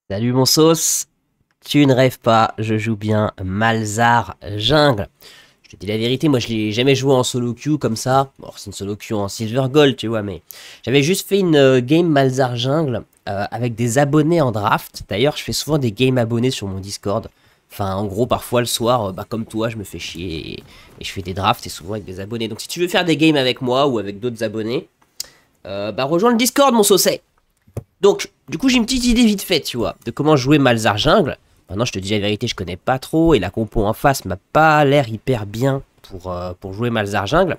Salut mon sauce, tu ne rêves pas, je joue bien Malzar Jungle. Je te dis la vérité, moi je l'ai jamais joué en solo queue comme ça. Bon, c'est une solo queue en silver gold, tu vois, mais j'avais juste fait une game Malzar Jungle avec des abonnés en draft. D'ailleurs, je fais souvent des games abonnés sur mon Discord. Enfin, en gros, parfois le soir, comme toi, je me fais chier et je fais des drafts et souvent avec des abonnés. Donc si tu veux faire des games avec moi ou avec d'autres abonnés, rejoins le Discord, mon saucet. Donc, du coup, j'ai une petite idée vite faite, tu vois, de comment jouer Malzar Jungle. Maintenant, je te dis la vérité, je connais pas trop, et la compo en face m'a pas l'air hyper bien pour jouer Malzar Jungle.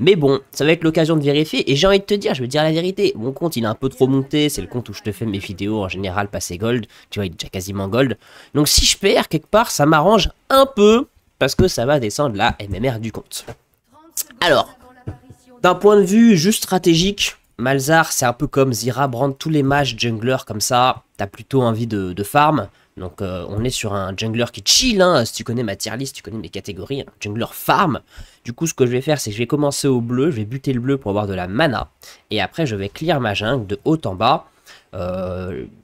Mais bon, ça va être l'occasion de vérifier, et j'ai envie de te dire, je vais te dire la vérité, mon compte, il est un peu trop monté, c'est le compte où je te fais mes vidéos en général passé gold, tu vois, il est déjà quasiment gold. Donc si je perds quelque part, ça m'arrange un peu, parce que ça va descendre la MMR du compte. Alors, d'un point de vue juste stratégique, Malzar, c'est un peu comme Zira, Brand, tous les mages jungler comme ça, t'as plutôt envie de farm. Donc on est sur un jungler qui chill, hein, si tu connais ma tier list, tu connais mes catégories, un jungler farm. Du coup, ce que je vais faire, c'est que je vais commencer au bleu, je vais buter le bleu pour avoir de la mana. Et après, je vais clear ma jungle de haut en bas.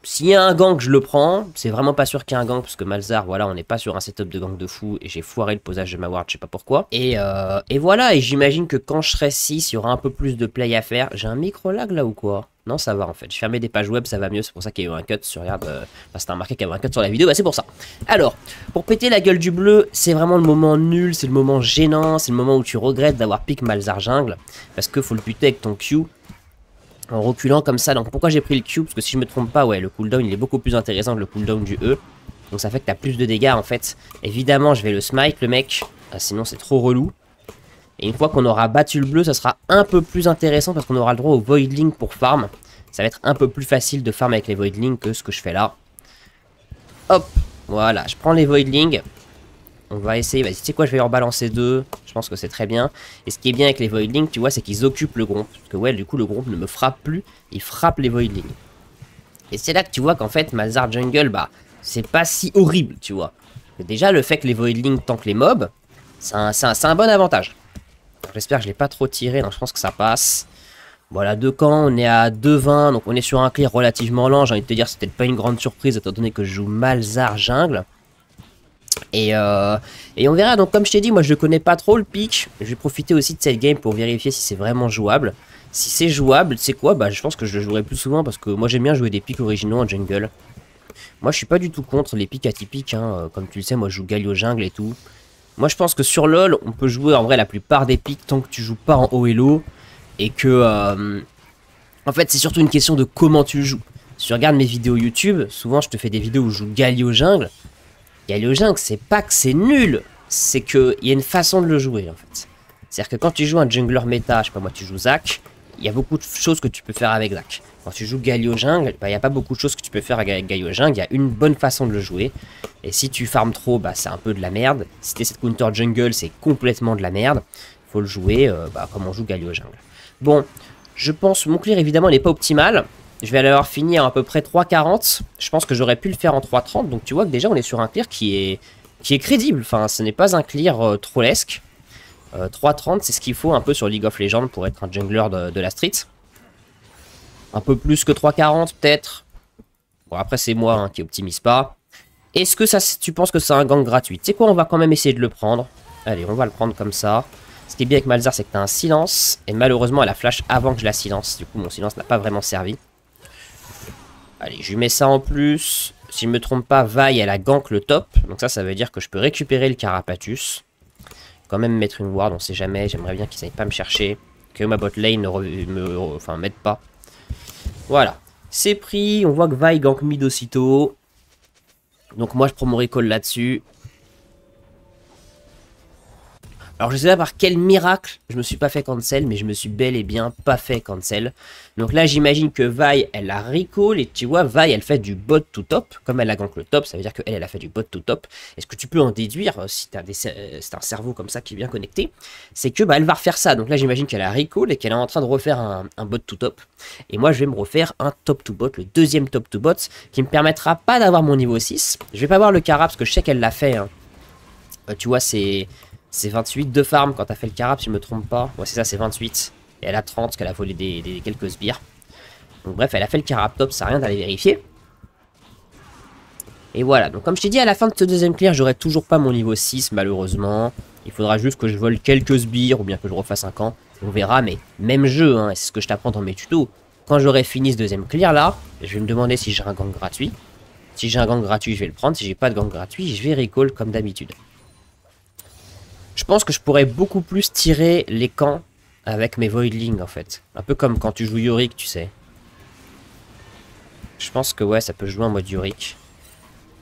S'il y a un gank, je le prends. C'est vraiment pas sûr qu'il y ait un gank parce que Malzar, voilà, on n'est pas sur un setup de gank de fou et j'ai foiré le posage de ma ward, je sais pas pourquoi. Et voilà, et j'imagine que quand je serai 6, il y aura un peu plus de play à faire. J'ai un micro lag là ou quoi? Non, ça va en fait. J'ai fermé des pages web, ça va mieux. C'est pour ça qu'il y a eu un cut. Regarde, c'était marqué qu'il y avait un cut sur la vidéo, bah c'est pour ça. Alors, pour péter la gueule du bleu, c'est vraiment le moment nul, c'est le moment gênant, c'est le moment où tu regrettes d'avoir pick Malzar Jungle parce que faut le buter avec ton Q en reculant comme ça. Donc pourquoi j'ai pris le Q? Parce que si je me trompe pas, ouais, le cooldown il est beaucoup plus intéressant que le cooldown du E. Donc ça fait que t'as plus de dégâts en fait. Évidemment, je vais le smite le mec, sinon c'est trop relou. Et une fois qu'on aura battu le bleu, ça sera un peu plus intéressant parce qu'on aura le droit au Voidling pour farm. Ça va être un peu plus facile de farm avec les Voidling que ce que je fais là. Hop, voilà, je prends les Voidling. On va essayer, vas-y, tu sais quoi, je vais leur balancer deux. Je pense que c'est très bien. Et ce qui est bien avec les Voidlings, tu vois, c'est qu'ils occupent le groupe. Parce que ouais, du coup, le groupe ne me frappe plus. Il frappe les Voidlings. Et c'est là que tu vois qu'en fait, Malzar Jungle, bah, c'est pas si horrible, tu vois. Déjà, le fait que les Voidlings tankent les mobs, c'est un bon avantage. J'espère que je l'ai pas trop tiré. Non, je pense que ça passe. Voilà, deux camps, on est à 2,20. Donc on est sur un clear relativement lent. J'ai envie de te dire, c'était pas une grande surprise étant donné que je joue Malzar Jungle. Et on verra, donc comme je t'ai dit, moi je connais pas trop le pick. Je vais profiter aussi de cette game pour vérifier si c'est vraiment jouable. Si c'est jouable, c'est quoi? Bah je pense que je le jouerai plus souvent parce que moi j'aime bien jouer des picks originaux en jungle. Moi je suis pas du tout contre les picks atypiques, hein. Comme tu le sais, moi je joue Galio jungle et tout. Moi je pense que sur LoL, on peut jouer en vrai la plupart des picks tant que tu joues pas en haut elo. Et que... en fait c'est surtout une question de comment tu joues. Si tu regardes mes vidéos YouTube, souvent je te fais des vidéos où je joue Galio jungle. Galio jungle, c'est pas que c'est nul, c'est qu'il y a une façon de le jouer en fait. C'est-à-dire que quand tu joues un jungler méta, je sais pas moi, tu joues Zac, il y a beaucoup de choses que tu peux faire avec Zac. Quand tu joues Galio jungle, bah, il n'y a pas beaucoup de choses que tu peux faire avec Galio jungle, il y a une bonne façon de le jouer. Et si tu farmes trop, bah c'est un peu de la merde. Si t'es cette counter jungle, c'est complètement de la merde. Faut le jouer comme on joue Galio jungle. Bon, je pense, mon clear évidemment il n'est pas optimal. Je vais aller finir à peu près 3,40. Je pense que j'aurais pu le faire en 3,30. Donc tu vois que déjà on est sur un clear qui est crédible. Enfin, ce n'est pas un clear trollesque. 3,30 c'est ce qu'il faut un peu sur League of Legends pour être un jungler de la street. Un peu plus que 3,40 peut-être. Bon après c'est moi hein, qui optimise pas. Est-ce que ça, tu penses que c'est un gank gratuit? Tu sais quoi, on va quand même essayer de le prendre. Allez, on va le prendre comme ça. Ce qui est bien avec Malzar, c'est que tu as un silence. Et malheureusement, elle a flash avant que je la silence. Du coup, mon silence n'a pas vraiment servi. Allez, je lui mets ça en plus. Si je ne me trompe pas, Vi, elle a gank le top. Donc ça veut dire que je peux récupérer le Carapatus. Quand même mettre une ward, on sait jamais. J'aimerais bien qu'ils n'aillent pas me chercher. Que ma bot lane ne m'aide pas. Voilà. C'est pris. On voit que Vi gank mid aussitôt. Donc moi, je prends mon recall là-dessus. Alors je sais pas par quel miracle je me suis pas fait cancel, mais je me suis bel et bien pas fait cancel. Donc là j'imagine que Vi elle a recall et tu vois Vi elle fait du bot to top. Comme elle a gank le top, ça veut dire qu'elle elle a fait du bot to top. Et ce que tu peux en déduire, si t'as un cerveau comme ça qui est bien connecté, c'est que bah, elle va refaire ça. Donc là j'imagine qu'elle a recall et qu'elle est en train de refaire un bot to top. Et moi je vais me refaire un top to bot, le deuxième top to bot, qui me permettra pas d'avoir mon niveau 6. Je vais pas voir le Cara parce que je sais qu'elle l'a fait. Hein. Tu vois c'est 28 de farm quand t'as fait le carap, si je me trompe pas. Ouais, c'est ça, c'est 28. Et elle a 30 parce qu'elle a volé quelques sbires. Donc bref, elle a fait le carap top, ça sert à rien d'aller vérifier. Et voilà, donc comme je t'ai dit, à la fin de ce deuxième clear, j'aurai toujours pas mon niveau 6, malheureusement. Il faudra juste que je vole quelques sbires, ou bien que je refasse un camp. On verra, mais même jeu, hein, c'est ce que je t'apprends dans mes tutos. Quand j'aurai fini ce deuxième clear là, je vais me demander si j'ai un gang gratuit. Si j'ai un gang gratuit, je vais le prendre. Si j'ai pas de gang gratuit, je vais recall comme d'habitude. Je pense que je pourrais beaucoup plus tirer les camps avec mes Voidlings en fait. Un peu comme quand tu joues Yorick, tu sais. Je pense que ouais, ça peut jouer en mode Yorick.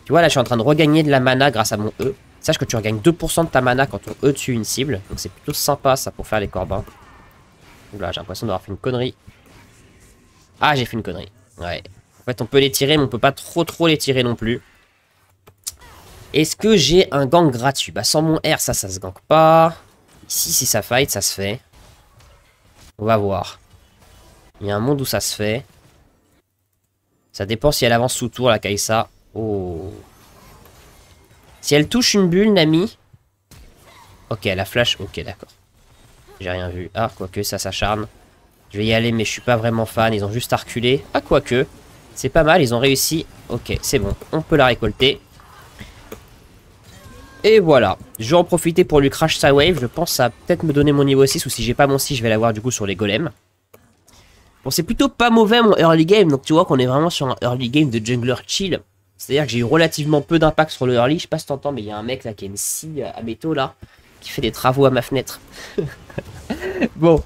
Tu vois, là, je suis en train de regagner de la mana grâce à mon E. Sache que tu regagnes 2% de ta mana quand ton E tue une cible. Donc c'est plutôt sympa, ça, pour faire les corbins. Oula, j'ai l'impression d'avoir fait une connerie. Ah, j'ai fait une connerie. Ouais. En fait, on peut les tirer, mais on peut pas trop les tirer non plus. Est-ce que j'ai un gank gratuit? Bah, sans mon R, ça se gank pas. Ici, si ça fight, ça se fait. On va voir. Il y a un monde où ça se fait. Ça dépend si elle avance sous tour, la Kai'Sa. Oh. Si elle touche une bulle, Nami. Ok, elle a flash. Ok, d'accord. J'ai rien vu. Ah, quoique, ça s'acharne. Je vais y aller, mais je suis pas vraiment fan. Ils ont juste à reculer. Ah, quoique. C'est pas mal, ils ont réussi. Ok, c'est bon. On peut la récolter. Et voilà. Je vais en profiter pour lui crash sa wave. Je pense que ça va peut-être me donner mon niveau 6. Ou si j'ai pas mon 6, je vais l'avoir du coup sur les golems. Bon, c'est plutôt pas mauvais mon early game. Donc tu vois qu'on est vraiment sur un early game de jungler chill. C'est-à-dire que j'ai eu relativement peu d'impact sur le early. Je sais pas si t'entends, mais il y a un mec là qui a une scie à métaux là. Qui fait des travaux à ma fenêtre. Bon.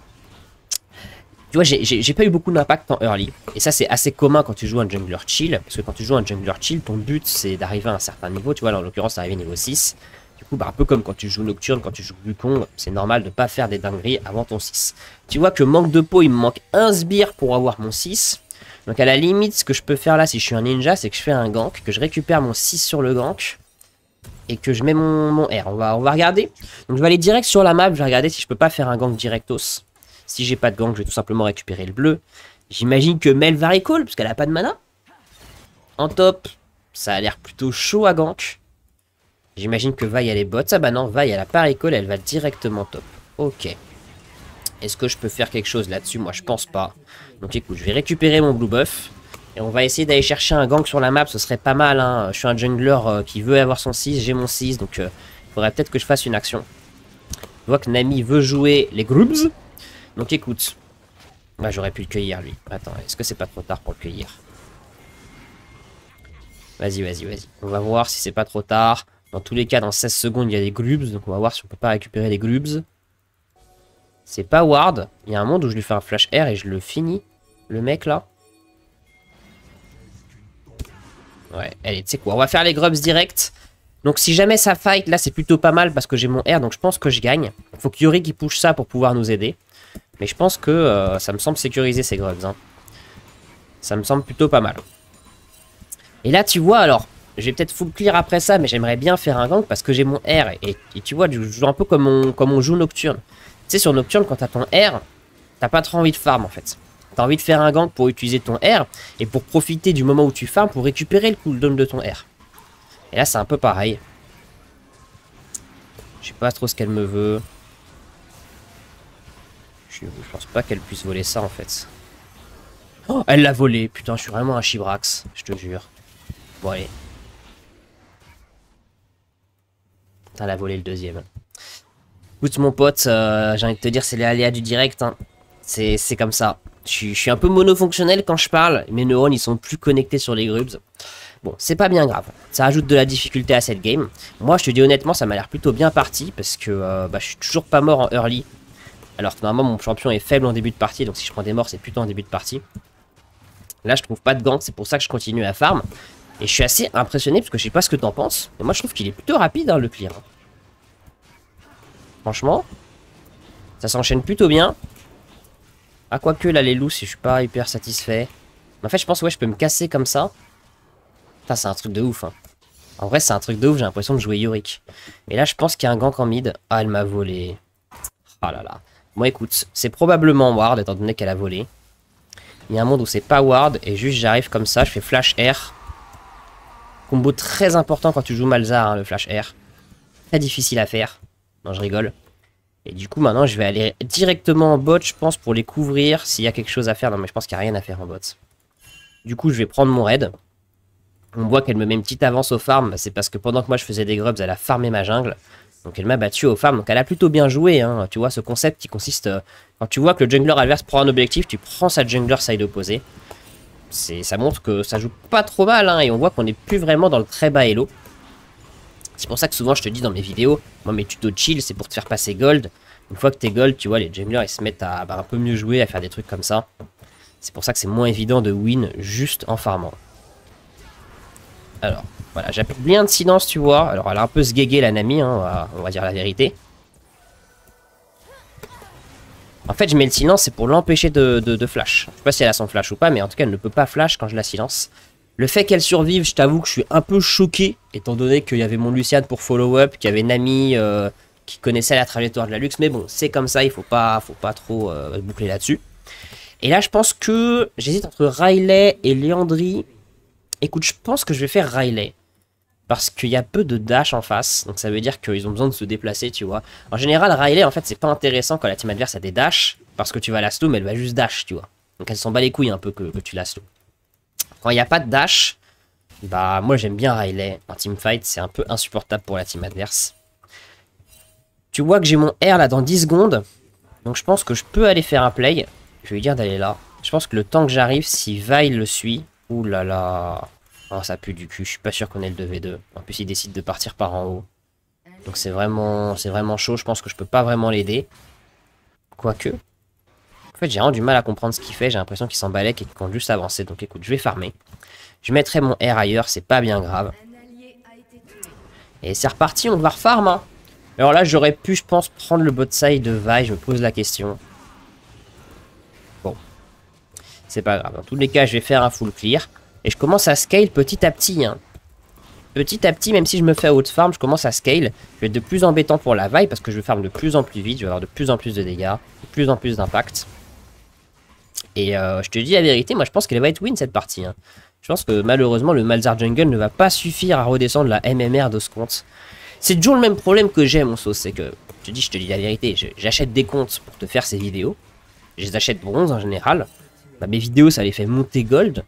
Tu vois, j'ai pas eu beaucoup d'impact en early. Et ça, c'est assez commun quand tu joues un jungler chill. Parce que quand tu joues un jungler chill, ton but, c'est d'arriver à un certain niveau. Tu vois, là, en l'occurrence, d'arriver niveau 6. Du coup, bah, un peu comme quand tu joues Nocturne, quand tu joues Wukong, c'est normal de pas faire des dingueries avant ton 6. Tu vois que manque de peau, il me manque un sbire pour avoir mon 6. Donc à la limite, ce que je peux faire là, si je suis un ninja, c'est que je fais un gank, que je récupère mon 6 sur le gank. Et que je mets mon R. On va regarder. Donc je vais aller direct sur la map, je vais regarder si je peux pas faire un gank directos. Si j'ai pas de gank, je vais tout simplement récupérer le bleu. J'imagine que Mel va recall, parce qu'elle a pas de mana. En top, ça a l'air plutôt chaud à gank. J'imagine que Vi elle est bot. Ah bah non, Vi elle a pas recall, elle va directement top. Ok. Est-ce que je peux faire quelque chose là-dessus? Moi je pense pas. Donc écoute, je vais récupérer mon blue buff. Et on va essayer d'aller chercher un gank sur la map, ce serait pas mal. Hein. Je suis un jungler qui veut avoir son 6, j'ai mon 6, donc il faudrait peut-être que je fasse une action. Je vois que Nami veut jouer les grubs. Donc écoute, bah, j'aurais pu le cueillir lui. Attends, est-ce que c'est pas trop tard pour le cueillir? Vas-y, vas-y, vas-y. On va voir si c'est pas trop tard. Dans tous les cas, dans 16 secondes, il y a des grubs, donc on va voir si on peut pas récupérer les grubs. C'est pas ward. Il y a un monde où je lui fais un flash R et je le finis. Le mec là. Ouais, allez, tu sais quoi, on va faire les grubs direct. Donc si jamais ça fight, là c'est plutôt pas mal parce que j'ai mon R, donc je pense que je gagne. Faut que Yorick il push ça pour pouvoir nous aider. Mais je pense que ça me semble sécuriser ces grubs. Hein. Ça me semble plutôt pas mal. Et là tu vois, alors, je vais peut-être full clear après ça, mais j'aimerais bien faire un gank parce que j'ai mon R. Et tu vois, je joue un peu comme on joue Nocturne. Tu sais, sur Nocturne, quand t'as ton R, t'as pas trop envie de farm en fait. T'as envie de faire un gank pour utiliser ton R et pour profiter du moment où tu farmes pour récupérer le cooldown de ton R. Et là, c'est un peu pareil. Je sais pas trop ce qu'elle me veut. Je pense pas qu'elle puisse voler ça en fait. Oh, elle l'a volé. Putain, je suis vraiment un chibrax. Je te jure. Bon, allez. Putain, elle a volé le deuxième. Écoute, mon pote, j'ai envie de te dire, c'est les aléas du direct. Hein. C'est comme ça. Je suis un peu monofonctionnel quand je parle. Mes neurones, ils sont plus connectés sur les grubs. Bon, c'est pas bien grave. Ça ajoute de la difficulté à cette game. Moi, je te dis honnêtement, ça m'a l'air plutôt bien parti. Parce que bah, je suis toujours pas mort en early. Alors que normalement, mon champion est faible en début de partie. Donc si je prends des morts, c'est plutôt en début de partie. Là, je trouve pas de gank. C'est pour ça que je continue à farm. Et je suis assez impressionné. Parce que je sais pas ce que t'en penses. Mais moi, je trouve qu'il est plutôt rapide, hein, le clear. Franchement, ça s'enchaîne plutôt bien. Ah, quoique là, les loups, si je suis pas hyper satisfait. En fait, je pense, ouais, je peux me casser comme ça. Putain, c'est un truc de ouf. Hein. En vrai, c'est un truc de ouf. J'ai l'impression de jouer Yorick. Et là, je pense qu'il y a un gank en mid. Ah, elle m'a volé. Ah là là. Bon, écoute, c'est probablement ward, étant donné qu'elle a volé. Il y a un monde où c'est pas ward. Et juste, j'arrive comme ça. Je fais flash R. Combo très important quand tu joues Malzahar, hein, le flash R. Très difficile à faire. Non, je rigole. Et du coup, maintenant, je vais aller directement en bot, je pense, pour les couvrir s'il y a quelque chose à faire. Non, mais je pense qu'il n'y a rien à faire en bot. Du coup, je vais prendre mon raid. On voit qu'elle me met une petite avance au farm, bah, c'est parce que pendant que moi je faisais des grubs, elle a farmé ma jungle. Donc elle m'a battu au farm, donc elle a plutôt bien joué, hein. Tu vois ce concept qui consiste, quand tu vois que le jungler adverse prend un objectif, tu prends sa jungler side opposé. Ça montre que ça joue pas trop mal, hein, et on voit qu'on n'est plus vraiment dans le très bas elo. C'est pour ça que souvent je te dis dans mes vidéos, moi mes tutos chill c'est pour te faire passer gold. Une fois que t'es gold, tu vois, les junglers ils se mettent à un peu mieux jouer, à faire des trucs comme ça. C'est pour ça que c'est moins évident de win juste en farmant. Alors, voilà, j'applique bien de silence, tu vois. Alors, elle a un peu sguégué la Nami, hein, on va dire la vérité. En fait, je mets le silence, c'est pour l'empêcher de flash. Je sais pas si elle a son flash ou pas, mais en tout cas, elle ne peut pas flash quand je la silence. Le fait qu'elle survive, je t'avoue que je suis un peu choqué, étant donné qu'il y avait mon Lucian pour follow-up, qu'il y avait Nami qui connaissait la trajectoire de la Lux. Mais bon, c'est comme ça, il faut pas trop boucler là-dessus. Et là, je pense que j'hésite entre Riley et Liandry. Écoute, je pense que je vais faire Riley. Parce qu'il y a peu de dash en face. Donc ça veut dire qu'ils ont besoin de se déplacer, tu vois. En général, Riley, en fait, c'est pas intéressant quand la team adverse a des dash. Parce que tu vas la slow, mais elle va juste dash, tu vois. Donc elle s'en bat les couilles un peu que tu la slow. Quand il n'y a pas de dash, bah moi j'aime bien Riley. En teamfight, c'est un peu insupportable pour la team adverse. Tu vois que j'ai mon R là dans 10 secondes. Donc je pense que je peux aller faire un play. Je vais lui dire d'aller là. Je pense que le temps que j'arrive, si Vi le suit... Ouh là là. Oh, ça pue du cul. Je suis pas sûr qu'on ait le 2v2. En plus, il décide de partir par en haut. Donc c'est vraiment chaud. Je pense que je peux pas vraiment l'aider. Quoique. En fait, j'ai vraiment du mal à comprendre ce qu'il fait. J'ai l'impression qu'il s'emballait et qu'il compte juste avancer. Donc écoute, je vais farmer. Je mettrai mon R ailleurs. C'est pas bien grave. Et c'est reparti. On va refarm. Hein. Alors là, j'aurais pu, je pense, prendre le bot side de Vi. Je me pose la question. Bon. C'est pas grave. Dans tous les cas, je vais faire un full clear. Et je commence à scale petit à petit. Hein. Petit à petit, même si je me fais out farm, je commence à scale. Je vais être de plus embêtant pour la vaille parce que je vais farm de plus en plus vite. Je vais avoir de plus en plus de dégâts. De plus en plus d'impact. Et je te dis la vérité, moi je pense qu'elle va être win cette partie. Hein. Je pense que malheureusement, le Malzahar Jungle ne va pas suffire à redescendre la MMR de ce compte. C'est toujours le même problème que j'ai, mon sauce. C'est que, je te dis la vérité, j'achète des comptes pour te faire ces vidéos. Je les achète bronze en général. Bah, mes vidéos, ça les fait monter gold.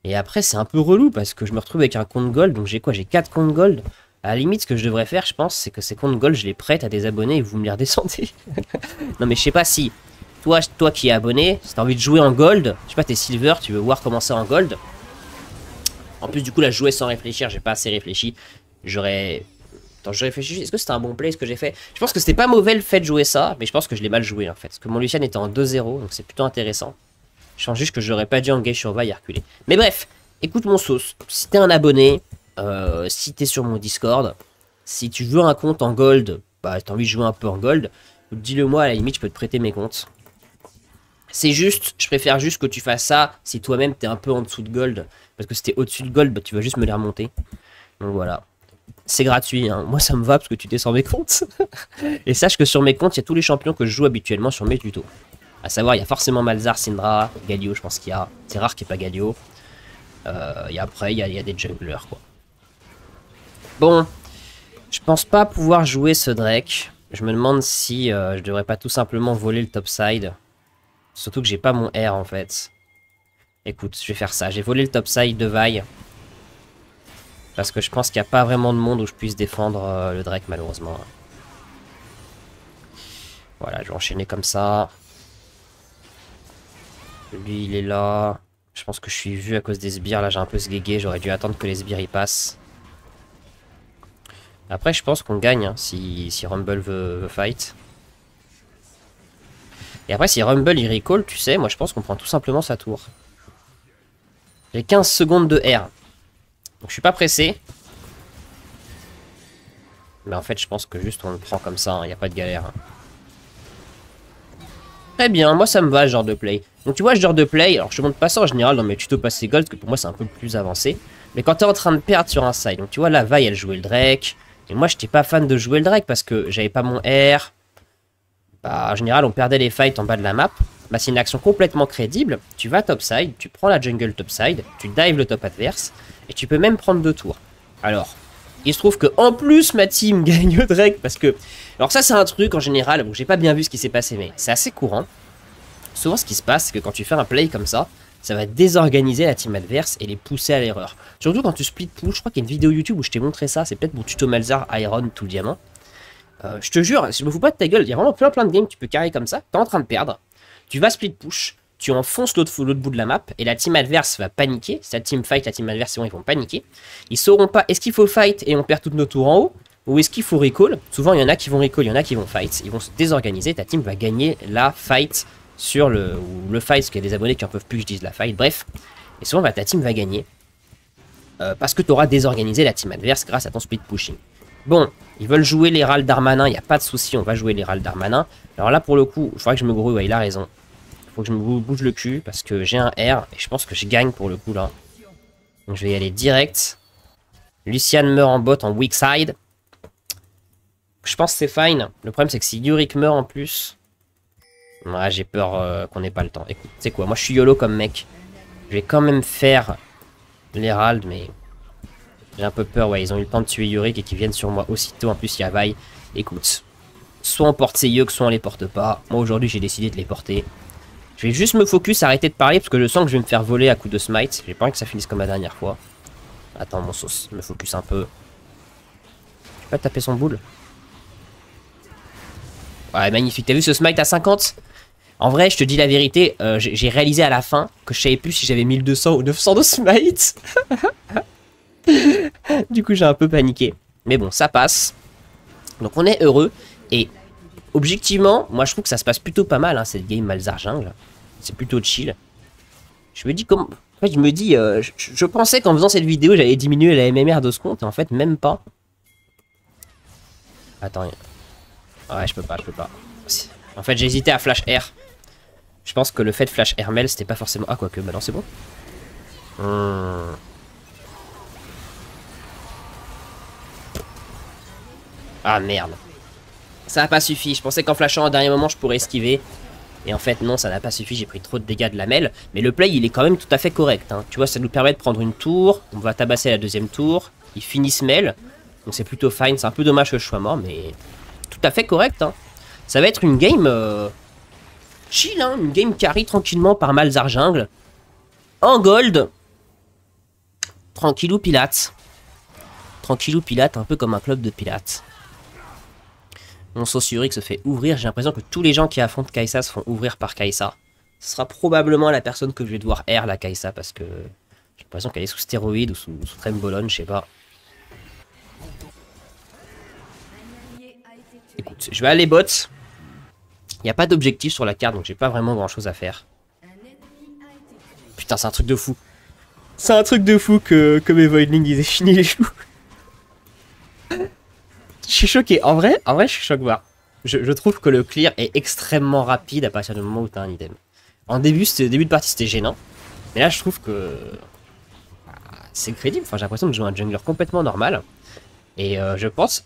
Et après, c'est un peu relou parce que je me retrouve avec un compte gold. Donc j'ai quoi? J'ai 4 comptes gold. À la limite, ce que je devrais faire, je pense, c'est que ces comptes gold, je les prête à des abonnés et vous me les redescendez. Non, mais je sais pas si toi qui es abonné, si t'as envie de jouer en gold, je sais pas, t'es silver, tu veux voir comment c'est en gold. En plus, du coup, là, je jouais sans réfléchir, j'ai pas assez réfléchi. J'aurais. Attends, je réfléchis, est-ce que c'était un bon play ce que j'ai fait? Je pense que c'était pas mauvais le fait de jouer ça, mais je pense que je l'ai mal joué en fait. Parce que mon Lucian était en 2-0, donc c'est plutôt intéressant. Je pense juste que j'aurais pas dû engage sur Vi et reculer. Mais bref, écoute mon sauce. Si t'es un abonné, si t'es sur mon Discord, si tu veux un compte en gold, bah t'as envie de jouer un peu en gold, dis-le moi, à la limite je peux te prêter mes comptes. C'est juste, je préfère juste que tu fasses ça si toi-même t'es un peu en dessous de gold. Parce que si t'es au-dessus de gold, bah, tu vas juste me les remonter. Donc voilà. C'est gratuit, hein. Moi ça me va parce que tu t'es sur mes comptes. Et sache que sur mes comptes, il y a tous les champions que je joue habituellement sur mes tutos. A savoir, il y a forcément Malzahar, Syndra, Galio, je pense qu'il y a. C'est rare qu'il n'y ait pas Galio. Et après, il y a des junglers, quoi. Bon, je pense pas pouvoir jouer ce Drake. Je me demande si je devrais pas tout simplement voler le topside. Surtout que j'ai pas mon R, en fait. Écoute, je vais faire ça. J'ai volé le topside de Vi. Parce que je pense qu'il n'y a pas vraiment de monde où je puisse défendre le Drake, malheureusement. Voilà, je vais enchaîner comme ça. Lui, il est là. Je pense que je suis vu à cause des sbires. Là, j'ai un peu sguégué. J'aurais dû attendre que les sbires y passent. Après, je pense qu'on gagne hein, si Rumble veut fight. Et après, si Rumble il recall, tu sais, moi je pense qu'on prend tout simplement sa tour. J'ai 15 secondes de R. Donc je suis pas pressé. Mais en fait, je pense que juste on le prend comme ça. Il n'y a pas de galère. Hein. Très bien, moi ça me va ce genre de play. Donc tu vois ce genre de play, alors je te montre pas ça en général dans mes tutos passés gold, parce que pour moi c'est un peu plus avancé. Mais quand t'es en train de perdre sur un side, donc tu vois là, Vi elle jouait le Drake. Et moi j'étais pas fan de jouer le Drake parce que j'avais pas mon R. Bah en général on perdait les fights en bas de la map. Bah c'est une action complètement crédible. Tu vas topside, tu prends la jungle topside, tu dives le top adverse. Et tu peux même prendre 2 tours. Alors, il se trouve que en plus ma team gagne le Drake parce que... Alors ça c'est un truc en général, bon j'ai pas bien vu ce qui s'est passé mais c'est assez courant. Souvent ce qui se passe c'est que quand tu fais un play comme ça, ça va désorganiser la team adverse et les pousser à l'erreur. Surtout quand tu split push, je crois qu'il y a une vidéo YouTube où je t'ai montré ça, c'est peut-être mon tuto Malzar Iron tout diamant. Je te jure, je me fous pas de ta gueule, il y a vraiment plein de games que tu peux carrer comme ça, t'es en train de perdre, tu vas split push, tu enfonces l'autre bout de la map, et la team adverse va paniquer, c'est la team fight, la team adverse, ils vont paniquer, ils sauront pas, est-ce qu'il faut fight et on perd toutes nos tours en haut, ou est-ce qu'il faut recall? Souvent il y en a qui vont recall, il y en a qui vont fight, ils vont se désorganiser, ta team va gagner la fight sur ou le fight, parce qu'il y a des abonnés qui en peuvent plus que je dise la fight, bref, et souvent ta team va gagner, parce que tu auras désorganisé la team adverse grâce à ton split pushing. Bon, ils veulent jouer l'Hérald Darmanin, il n'y a pas de souci, on va jouer l'Hérald Darmanin. Alors là, pour le coup, il faudrait que je me grouille, ouais, il a raison. Il faut que je me bouge le cul, parce que j'ai un R, et je pense que je gagne pour le coup, là. Donc je vais y aller direct. Lucian meurt en bot, en weak side. Je pense que c'est fine. Le problème, c'est que si Yorick meurt en plus... Ouais, j'ai peur qu'on n'ait pas le temps. Écoute, tu sais quoi, moi je suis YOLO comme mec. Je vais quand même faire l'Hérald, mais... J'ai un peu peur, ouais, ils ont eu le temps de tuer Yorick et qu'ils viennent sur moi aussitôt. En plus, il y a Vi. Écoute, soit on porte ces Yeux, soit on les porte pas. Moi, aujourd'hui, j'ai décidé de les porter. Je vais juste me focus, arrêter de parler, parce que je sens que je vais me faire voler à coup de smite. J'ai pas envie que ça finisse comme la dernière fois. Attends, mon sauce, me focus un peu. Je peux pas taper son boule. Ouais, magnifique. T'as vu ce smite à 50? En vrai, je te dis la vérité, j'ai réalisé à la fin que je savais plus si j'avais 1200 ou 900 de smite. Du coup, j'ai un peu paniqué. Mais bon, ça passe. Donc, on est heureux. Et objectivement, moi, je trouve que ça se passe plutôt pas mal, hein, cette game Malzar Jungle. C'est plutôt chill. Je me dis comme... En fait, je me dis... je pensais qu'en faisant cette vidéo, j'allais diminuer la MMR de ce compte. Et en fait, même pas. Attends. Ouais, je peux pas. En fait, j'ai hésité à flash R. Je pense que le fait de flash R Mel, c'était pas forcément... Ah, quoique, bah non, c'est bon. Ah merde. Ça n'a pas suffi. Je pensais qu'en flashant au dernier moment, je pourrais esquiver. Et en fait, non, ça n'a pas suffi. J'ai pris trop de dégâts de la mêle. Mais le play, il est quand même tout à fait correct, hein. Tu vois, ça nous permet de prendre une tour. On va tabasser la deuxième tour. Ils finissent mêle. Donc c'est plutôt fine. C'est un peu dommage que je sois mort, mais tout à fait correct, hein. Ça va être une game chill, hein. Une game carry tranquillement par Malzar Jungle. En gold. Tranquillou Pilates. Tranquillou Pilates, un peu comme un club de pilates. Mon sauce Yorick se fait ouvrir. J'ai l'impression que tous les gens qui affrontent Kai'Sa se font ouvrir par Kai'Sa. Ce sera probablement la personne que je vais devoir R, la Kai'Sa, parce que j'ai l'impression qu'elle est sous stéroïde ou sous trembolone, je sais pas. Écoute, je vais aller bot. Il n'y a pas d'objectif sur la carte, donc j'ai pas vraiment grand chose à faire. Putain, c'est un truc de fou. C'est un truc de fou que mes Voidlings ils aient fini les choux. Je suis choqué. En vrai, je suis choqué. Je trouve que le clear est extrêmement rapide à partir du moment où t'as un item. En début de partie, c'était gênant. Mais là, je trouve que c'est crédible. Enfin, j'ai l'impression de jouer un jungler complètement normal. Et je pense,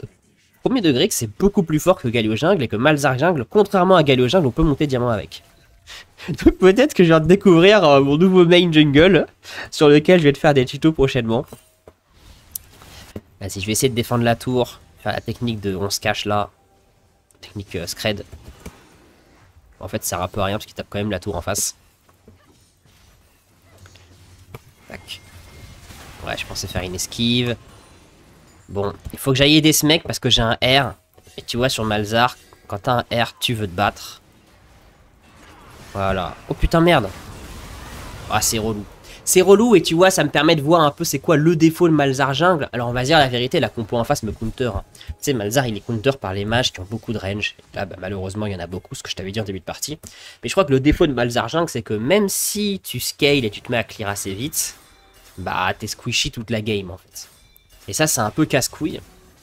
premier degré, que c'est beaucoup plus fort que Galio Jungle et que Malzar Jungle, contrairement à Galio Jungle, on peut monter diamant avec. Donc peut-être que je viens de découvrir mon nouveau main jungle, sur lequel je vais te faire des tutos prochainement. Vas-y, je vais essayer de défendre la tour. Faire la technique de on se cache là. Technique scred. En fait, ça sert un peu à rien parce qu'il tape quand même la tour en face. Tac. Ouais, je pensais faire une esquive. Bon, il faut que j'aille aider ce mec parce que j'ai un R. Et tu vois, sur Malzar, quand t'as un R, tu veux te battre. Voilà. Oh putain, merde. Ah, c'est relou. C'est relou et tu vois, ça me permet de voir un peu c'est quoi le défaut de Malzar Jungle. Alors on va dire la vérité, la compo en face me counter, hein. Tu sais, Malzar il est counter par les mages qui ont beaucoup de range. Là, bah, malheureusement, il y en a beaucoup, ce que je t'avais dit en début de partie. Mais je crois que le défaut de Malzar Jungle, c'est que même si tu scales et tu te mets à clear assez vite, bah t'es squishy toute la game en fait. Et ça, c'est un peu casse-couille.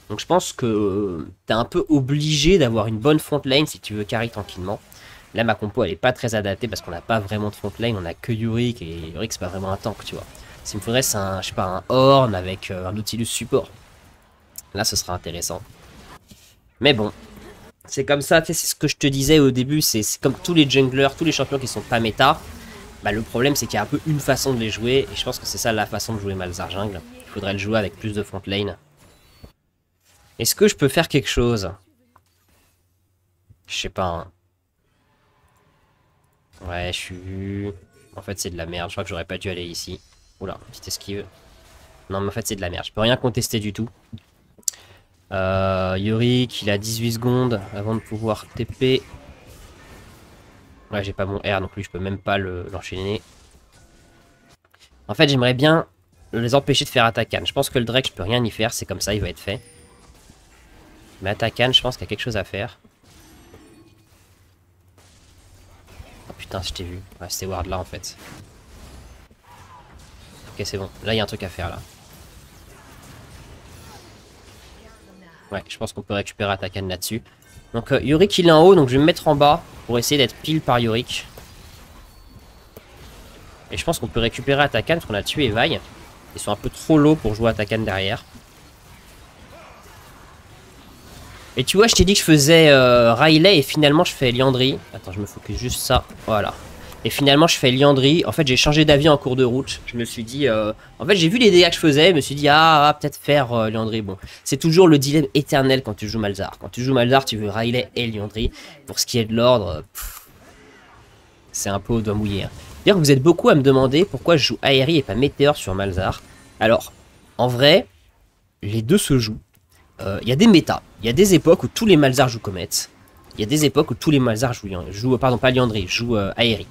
Donc je pense que t'es un peu obligé d'avoir une bonne front lane si tu veux carry tranquillement. Là, ma compo, elle est pas très adaptée parce qu'on n'a pas vraiment de front lane. On a que Yorick et Yorick, c'est pas vraiment un tank, tu vois. Ce qu'il me faudrait, c'est un, je sais pas, un Horn avec un Nautilus support. Là, ce sera intéressant. Mais bon, c'est comme ça, tu sais, c'est ce que je te disais au début. C'est comme tous les junglers, tous les champions qui sont pas méta. Bah, le problème, c'est qu'il y a un peu une façon de les jouer. Et je pense que c'est ça la façon de jouer Malzar Jungle. Il faudrait le jouer avec plus de front lane. Est-ce que je peux faire quelque chose? Je sais pas, hein. Ouais, je suis... En fait, c'est de la merde. Je crois que j'aurais pas dû aller ici. Oula, petite esquive. Non, mais en fait, c'est de la merde. Je peux rien contester du tout. Yorick, il a 18 secondes avant de pouvoir TP. Ouais, j'ai pas mon R, donc lui, je peux même pas l'enchaîner. En fait, j'aimerais bien les empêcher de faire Atakan. Je pense que le Drake, je peux rien y faire. C'est comme ça, il va être fait. Mais Atakan, je pense qu'il y a quelque chose à faire. Oh putain, je t'ai vu. Ouais, c'était Ward là, en fait. Ok, c'est bon. Là, il y a un truc à faire, là. Ouais, je pense qu'on peut récupérer Atakan là-dessus. Donc, Yorick, il est en haut, donc je vais me mettre en bas pour essayer d'être pile par Yorick. Et je pense qu'on peut récupérer Atakan parce qu'on a tué Evaille. Ils sont un peu trop low pour jouer Atakan derrière. Et tu vois, je t'ai dit que je faisais Riley et finalement je fais Liandry. Attends, je me focus juste ça. Voilà. Et finalement, je fais Liandry. En fait, j'ai changé d'avis en cours de route. Je me suis dit... En fait, j'ai vu les dégâts que je faisais. Je me suis dit, peut-être faire Liandry. Bon, c'est toujours le dilemme éternel quand tu joues Malzahar. Quand tu joues Malzahar, tu veux Riley et Liandry. Pour ce qui est de l'ordre, c'est un peu au doigt mouillé. Hein. D'ailleurs, vous êtes beaucoup à me demander pourquoi je joue Aérie et pas Météor sur Malzahar. Alors, en vrai, les deux se jouent. Il y a des méta. Il y a des époques où tous les Malzahar jouent Comet. Il y a des époques où tous les Malzahar jouent pardon, pas Liandry, jouent Aérie.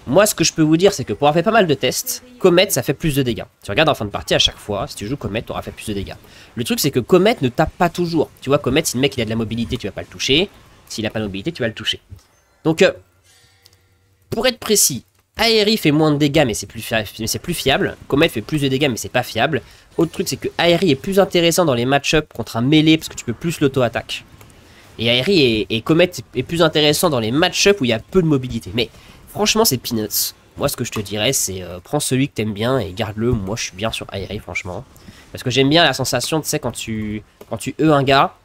Moi, ce que je peux vous dire, c'est que pour avoir fait pas mal de tests, Comet, ça fait plus de dégâts. Tu regardes en fin de partie, à chaque fois, si tu joues Comet, tu auras fait plus de dégâts. Le truc, c'est que Comet ne tape pas toujours. Tu vois, Comet, si le mec il a de la mobilité, tu vas pas le toucher. S'il a pas de mobilité, tu vas le toucher. Donc, pour être précis, Aérie fait moins de dégâts, mais c'est plus fiable. Comet fait plus de dégâts, mais c'est pas fiable. Autre truc, c'est que Aérie est plus intéressant dans les match-up contre un mêlé, parce que tu peux plus l'auto-attaque. Et Aérie et Comet est plus intéressant dans les match-up où il y a peu de mobilité. Mais franchement, c'est peanuts. Moi, ce que je te dirais, c'est prends celui que t'aimes bien et garde-le. Moi, je suis bien sur Aérie, franchement. Parce que j'aime bien la sensation, tu sais, quand tu E un gars,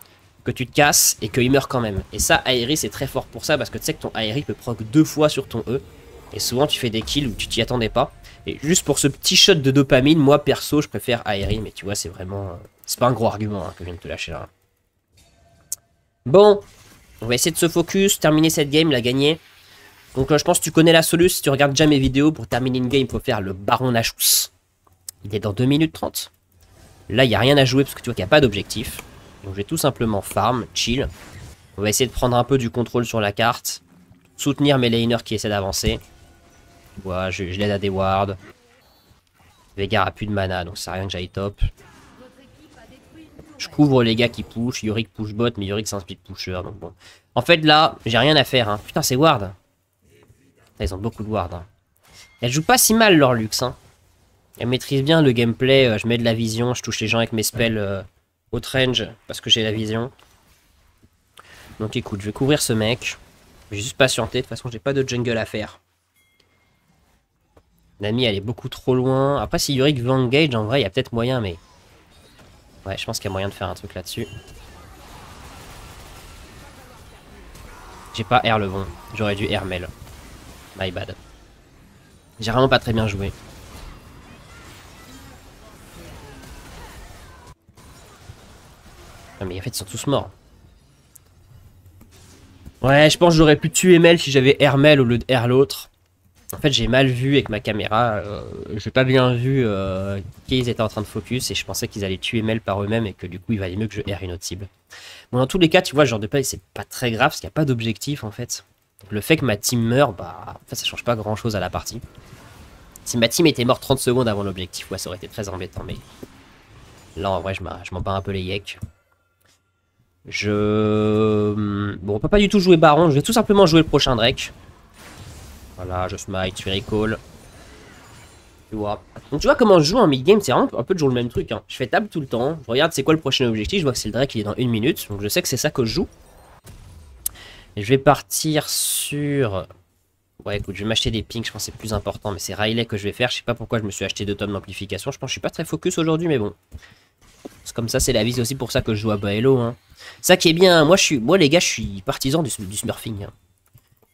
que tu te casses et qu'il meurt quand même. Et ça, Aérie, c'est très fort pour ça, parce que tu sais que ton Aérie peut proc 2 fois sur ton E. Et souvent, tu fais des kills où tu t'y attendais pas. Et juste pour ce petit shot de dopamine, moi, perso, je préfère Aérie. Mais tu vois, c'est vraiment... c'est pas un gros argument hein, que je viens de te lâcher là. Bon, on va essayer de se focus, terminer cette game, la gagner. Donc je pense que tu connais la solution. Si tu regardes déjà mes vidéos, pour terminer une game, il faut faire le Baron Nashus. Il est dans 2 minutes 30. Là, il n'y a rien à jouer parce que tu vois qu'il n'y a pas d'objectif. Donc je vais tout simplement farm, chill. On va essayer de prendre un peu du contrôle sur la carte. Soutenir mes laners qui essaient d'avancer. Voilà, je l'aide à des wards. Veigar a plus de mana, donc ça sert à rien que j'aille top. Je couvre les gars qui push. Yorick push bot, mais Yorick c'est un speed pusher, donc bon. En fait, là, j'ai rien à faire. Hein. Putain, c'est ward. Ils ont beaucoup de ward. Hein. Elles jouent pas si mal leur luxe. Hein. Elles maîtrisent bien le gameplay. Je mets de la vision, je touche les gens avec mes spells haute range parce que j'ai la vision. Donc écoute, je vais couvrir ce mec. Je vais juste patienter. De toute façon, j'ai pas de jungle à faire. Nami, elle est beaucoup trop loin. Après, si Yorick veut engage, en vrai, il y a peut-être moyen, mais... ouais, je pense qu'il y a moyen de faire un truc là-dessus. J'ai pas R le bon. J'aurais dû R Mel. My bad. J'ai vraiment pas très bien joué. Non mais en fait ils sont tous morts. Ouais, je pense que j'aurais pu tuer Mel si j'avais R Mel au lieu de R l'autre. En fait j'ai mal vu avec ma caméra. J'ai pas bien vu qu'ils étaient en train de focus et je pensais qu'ils allaient tuer Mel par eux-mêmes et que du coup il valait mieux que je R une autre cible. Bon dans tous les cas tu vois ce genre de play c'est pas très grave parce qu'il n'y a pas d'objectif en fait. Donc, le fait que ma team meure, bah en fait, ça change pas grand chose à la partie. Si ma team était morte 30 secondes avant l'objectif, ouais ça aurait été très embêtant mais... là en vrai je m'en bats un peu les yeux. Bon, on peut pas du tout jouer Baron, je vais tout simplement jouer le prochain Drake. Voilà, je smite, tu recall. Tu vois. Donc tu vois comment je joue en mid-game, c'est vraiment un peu toujours le même truc. Hein. Je fais table tout le temps, je regarde c'est quoi le prochain objectif, je vois que c'est le Drake, il est dans 1 minute, donc je sais que c'est ça que je joue. Et je vais partir sur... ouais écoute, je vais m'acheter des pings, je pense que c'est plus important, mais c'est Riley que je vais faire. Je sais pas pourquoi je me suis acheté 2 tonnes d'amplification, je pense que je suis pas très focus aujourd'hui, mais bon. C'est comme ça, c'est la vie, c'est aussi pour ça que je joue à Baello. Hein. Ça qui est bien, moi les gars, je suis partisan du smurfing. Hein.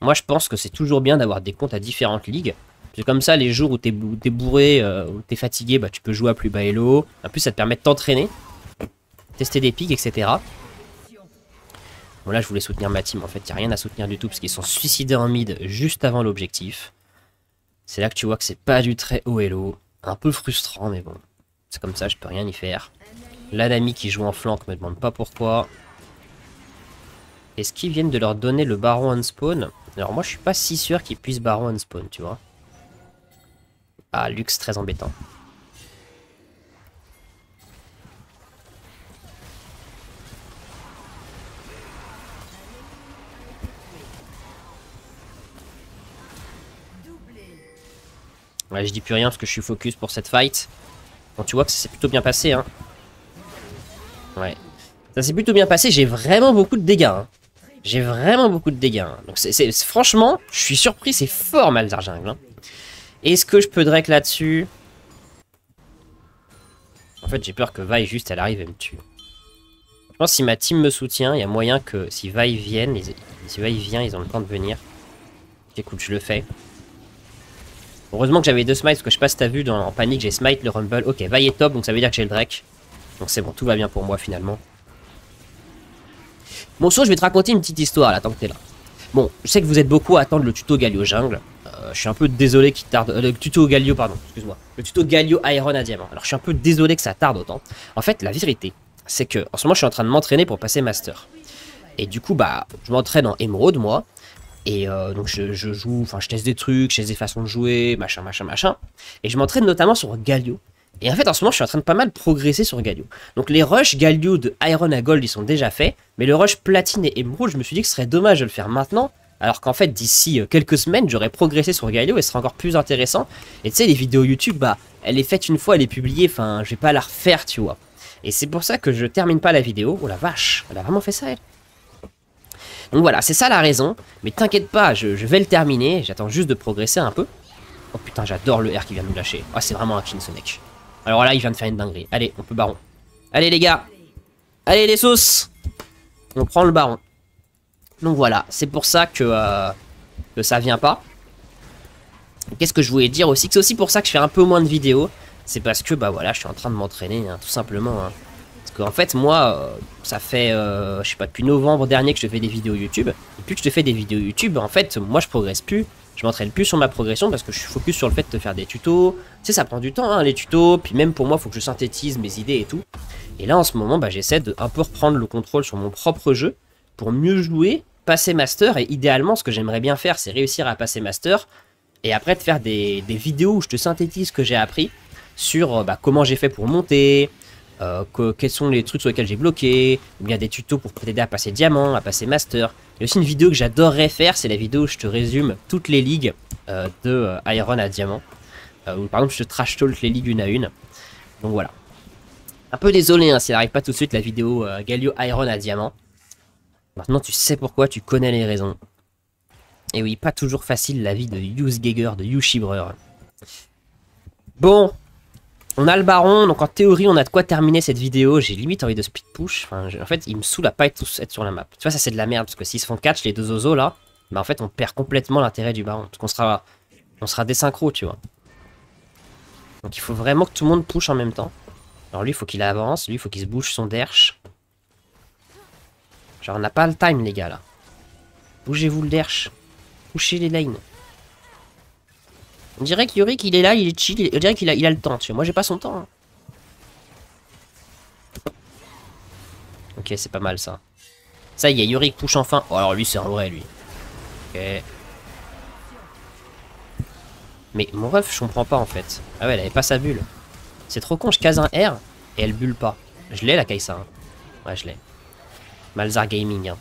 Moi je pense que c'est toujours bien d'avoir des comptes à différentes ligues. C'est comme ça, les jours où t'es bourré, où t'es fatigué, bah tu peux jouer à plus Baello. En plus ça te permet de t'entraîner, tester des pics, etc. Bon là je voulais soutenir ma team, en fait il n'y a rien à soutenir du tout parce qu'ils sont suicidés en mid juste avant l'objectif. C'est là que tu vois que c'est pas du très haut elo. Un peu frustrant, mais bon. C'est comme ça, je peux rien y faire. Là, l'ami qui joue en flank me demande pas pourquoi. Est-ce qu'ils viennent de leur donner le baron on spawn? Alors moi, je suis pas si sûr qu'ils puissent baron on spawn, tu vois. Ah, Lux, très embêtant. Ouais, je dis plus rien parce que je suis focus pour cette fight. Bon, tu vois que ça s'est plutôt bien passé, hein. Ouais. Ça s'est plutôt bien passé, j'ai vraiment beaucoup de dégâts, hein. J'ai vraiment beaucoup de dégâts, hein. Donc franchement, je suis surpris, c'est fort Malzar Jungle, hein. Est-ce que je peux Drake là-dessus? En fait, j'ai peur que Vi juste, elle arrive et me tue. Je pense que si ma team me soutient, il y a moyen que si Vi vienne, si Vi vient, ils ont le temps de venir. Écoute, je le fais. Heureusement que j'avais 2 smites, parce que je sais pas si t'as vu, en panique, j'ai smite le rumble. Ok, Vi est top, donc ça veut dire que j'ai le Drake. Donc c'est bon, tout va bien pour moi finalement. Bon, je vais te raconter une petite histoire là, tant que t'es là. Bon, je sais que vous êtes beaucoup à attendre le tuto Galio Jungle. Je suis un peu désolé qu'il tarde. Le tuto Galio, pardon, excuse-moi. Le tuto Galio Iron à Diamant. Alors je suis un peu désolé que ça tarde autant. En fait, la vérité, c'est que en ce moment, je suis en train de m'entraîner pour passer Master. Et du coup, bah, je m'entraîne en Emerald, moi. Et donc je joue, enfin je teste des trucs, je teste des façons de jouer, machin, machin, machin. Et je m'entraîne notamment sur Galio. Et en fait, en ce moment, je suis en train de pas mal progresser sur Galio. Donc les rushs Galio de Iron à Gold, ils sont déjà faits. Mais le rush Platine et Emerald, je me suis dit que ce serait dommage de le faire maintenant. Alors qu'en fait, d'ici quelques semaines, j'aurais progressé sur Galio et ce serait encore plus intéressant. Et tu sais, les vidéos YouTube, bah, elle est faite une fois, elle est publiée, enfin, je vais pas la refaire, tu vois. Et c'est pour ça que je termine pas la vidéo. Oh la vache, elle a vraiment fait ça, elle. Donc voilà, c'est ça la raison. Mais t'inquiète pas, je vais le terminer. J'attends juste de progresser un peu. Oh putain, j'adore le R qui vient de nous lâcher. Ah, c'est vraiment un king ce mec. Alors là, il vient de faire une dinguerie. Allez, on peut baron. Allez les gars. Allez les sauces. On prend le baron. Donc voilà, c'est pour ça que ça vient pas. Qu'est-ce que je voulais dire aussi? Que c'est aussi pour ça que je fais un peu moins de vidéos. C'est parce que, bah voilà, je suis en train de m'entraîner, hein, tout simplement. Hein. Parce qu'en fait, moi, ça fait, je sais pas, depuis novembre dernier que je te fais des vidéos YouTube. Et puis que je te fais des vidéos YouTube, en fait, moi, je progresse plus. Je m'entraîne plus sur ma progression parce que je suis focus sur le fait de te faire des tutos. Tu sais, ça prend du temps, hein, les tutos. Puis même pour moi, il faut que je synthétise mes idées et tout. Et là, en ce moment, bah, j'essaie de un peu reprendre le contrôle sur mon propre jeu pour mieux jouer, passer Master. Et idéalement, ce que j'aimerais bien faire, c'est réussir à passer Master. Et après, de faire des vidéos où je te synthétise ce que j'ai appris sur bah, comment j'ai fait pour monter, quels sont les trucs sur lesquels j'ai bloqué, ou bien des tutos pour t'aider à passer diamant, à passer master. Il y a aussi une vidéo que j'adorerais faire, c'est la vidéo où je te résume toutes les ligues de Iron à diamant. Où par exemple je te trash talk les ligues une à une. Donc voilà. Un peu désolé hein, s'il n'arrive pas tout de suite la vidéo Galio Iron à diamant. Maintenant tu sais pourquoi, tu connais les raisons. Et oui, pas toujours facile la vie de Usgegger, de Yushibrer. Bon. On a le baron, donc en théorie on a de quoi terminer cette vidéo. J'ai limite envie de speed push. Enfin, en fait, il me saoule à pas être sur la map. Tu vois, ça c'est de la merde parce que s'ils se font catch les deux oiseaux là, bah en fait on perd complètement l'intérêt du baron. Parce qu'on sera désynchro, tu vois. Donc il faut vraiment que tout le monde push en même temps. Alors lui, il faut qu'il avance, lui, il faut qu'il se bouge son derche. Genre, on n'a pas le time, les gars là. Bougez-vous le derche. Pushez les lanes. On dirait que Yorick il est là, il est chill, on dirait qu'il a le temps, tu vois. Moi j'ai pas son temps. Hein. Ok, c'est pas mal ça. Ça y est, Yorick push enfin. Oh alors lui c'est un vrai lui. Ok. Mais mon ref je comprends pas en fait. Ah ouais, elle avait pas sa bulle. C'est trop con, je case un R et elle bulle pas. Je l'ai la Kaisa. Hein. Ouais je l'ai. Malzar Gaming. Hein.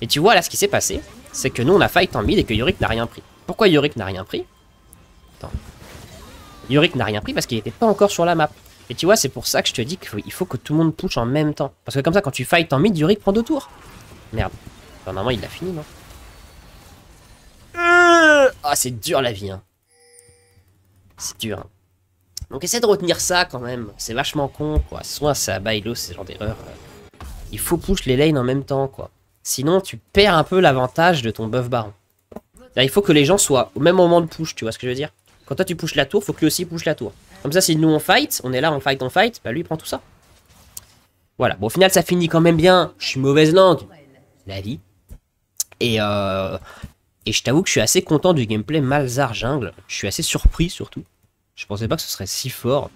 Et tu vois là ce qui s'est passé, c'est que nous on a fight en mid et que Yorick n'a rien pris. Pourquoi Yorick n'a rien pris? Attends. Yorick n'a rien pris parce qu'il était pas encore sur la map. Et tu vois, c'est pour ça que je te dis qu'il faut que tout le monde push en même temps. Parce que comme ça, quand tu fight en mid, Yorick prend 2 tours. Merde. Enfin, normalement, il l'a fini, non? Ah, c'est dur la vie, hein. C'est dur. Hein. Donc essaie de retenir ça quand même. C'est vachement con, quoi. Soit c'est à bailo, c'est ce genre d'erreur. Il faut push les lanes en même temps, quoi. Sinon, tu perds un peu l'avantage de ton buff baron. Il faut que les gens soient au même moment de push, tu vois ce que je veux dire? Quand toi tu pushes la tour, faut que lui aussi push la tour. Comme ça, si nous on fight, on est là, on fight, bah lui il prend tout ça. Voilà, bon au final ça finit quand même bien. Je suis mauvaise langue. La vie. Et Et je t'avoue que je suis assez content du gameplay Malzahar jungle. Je suis assez surpris surtout. Je pensais pas que ce serait si fort.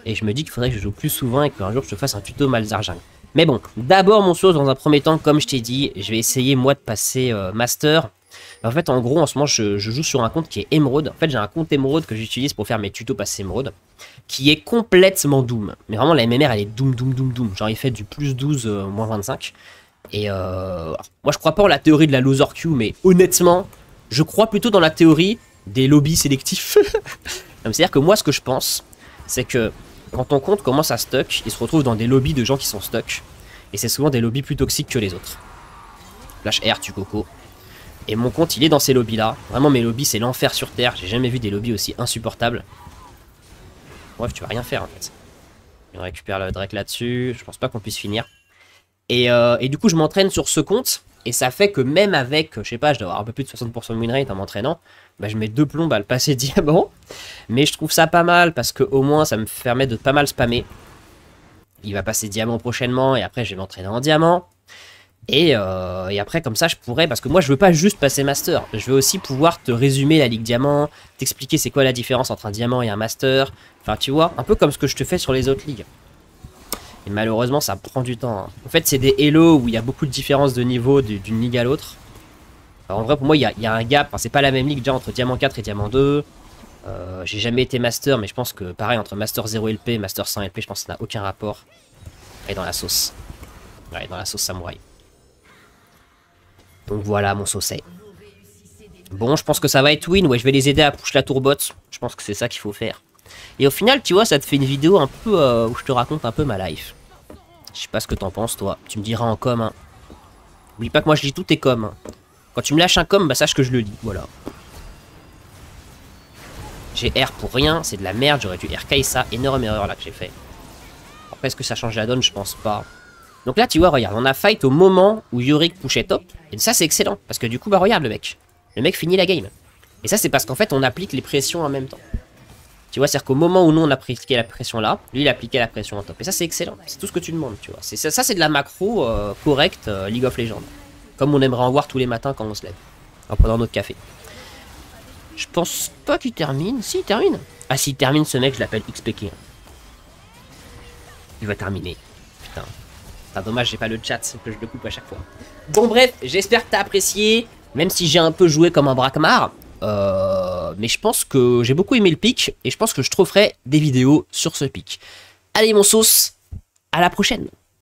Et je me dis qu'il faudrait que je joue plus souvent et qu'un jour je te fasse un tuto Malzahar jungle. Mais bon, d'abord mon sauce dans un premier temps, comme je t'ai dit, je vais essayer moi de passer Master. En fait, en gros, en ce moment, je joue sur un compte qui est Emerald. En fait, j'ai un compte Emerald que j'utilise pour faire mes tutos passer Emerald, qui est complètement Doom. Mais vraiment, la MMR, elle est Doom, Doom, Doom, Doom. Genre, il fait du plus 12, moins 25. Et moi, je crois pas en la théorie de la loser queue, mais honnêtement, je crois plutôt dans la théorie des lobbies sélectifs. C'est-à-dire que moi, ce que je pense, c'est que quand ton compte commence à stuck, il se retrouve dans des lobbies de gens qui sont stuck. Et c'est souvent des lobbies plus toxiques que les autres. Flash R, tu coco. Et mon compte, il est dans ces lobbies-là. Vraiment, mes lobbies, c'est l'enfer sur Terre. J'ai jamais vu des lobbies aussi insupportables. Bref, tu vas rien faire, en fait. On récupère le Drake là-dessus. Je pense pas qu'on puisse finir. Et du coup, je m'entraîne sur ce compte. Et ça fait que même avec, je sais pas, je dois avoir un peu plus de 60% de winrate en m'entraînant, bah, je mets 2 plombes à le passer diamant. Mais je trouve ça pas mal parce que au moins, ça me permet de pas mal spammer. Il va passer diamant prochainement et après, je vais m'entraîner en diamant. Et après, comme ça, je pourrais... Parce que moi, je veux pas juste passer Master. Je veux aussi pouvoir te résumer la Ligue Diamant, t'expliquer c'est quoi la différence entre un Diamant et un Master. Enfin, tu vois, un peu comme ce que je te fais sur les autres ligues. Et malheureusement, ça prend du temps. Hein. En fait, c'est des Elo où il y a beaucoup de différences de niveau d'une ligue à l'autre. En vrai, pour moi, il y a un gap. Enfin, c'est pas la même ligue déjà entre Diamant 4 et Diamant 2. J'ai jamais été Master, mais je pense que pareil, entre Master 0 LP et Master 100 LP, je pense que ça n'a aucun rapport. Et dans la sauce. Ouais, dans la sauce samouraï. Donc voilà mon saucet. Bon, je pense que ça va être win. Ouais, je vais les aider à push la tourbot. Je pense que c'est ça qu'il faut faire. Et au final, tu vois, ça te fait une vidéo un peu où je te raconte un peu ma life. Je sais pas ce que t'en penses, toi. Tu me diras en com. Hein. Oublie pas que moi, je lis tous tes coms. Hein. Quand tu me lâches un com, bah sache que je le lis. Voilà. J'ai R pour rien. C'est de la merde. J'aurais dû RK ça. Énorme erreur là que j'ai fait. Après, est-ce que ça change la donne? Je pense pas. Donc là, tu vois, regarde, on a fight au moment où Yorick pushait top. Et ça, c'est excellent. Parce que du coup, bah regarde le mec. Le mec finit la game. Et ça, c'est parce qu'en fait, on applique les pressions en même temps. Tu vois, c'est-à-dire qu'au moment où nous, on a appliqué la pression là, lui, il appliquait la pression en top. Et ça, c'est excellent. C'est tout ce que tu demandes, tu vois. Ça, c'est de la macro correcte League of Legends. Comme on aimerait en voir tous les matins quand on se lève. En prenant notre café. Je pense pas qu'il termine. Si, il termine. Ah, s'il termine, ce mec, je l'appelle XPK. Il va terminer. Putain. Enfin, dommage, j'ai pas le chat, que je le coupe à chaque fois. Bon, bref, j'espère que t'as apprécié. Même si j'ai un peu joué comme un braquemar. Mais je pense que j'ai beaucoup aimé le pic. Et je pense que je te referai des vidéos sur ce pic. Allez, mon sauce, à la prochaine.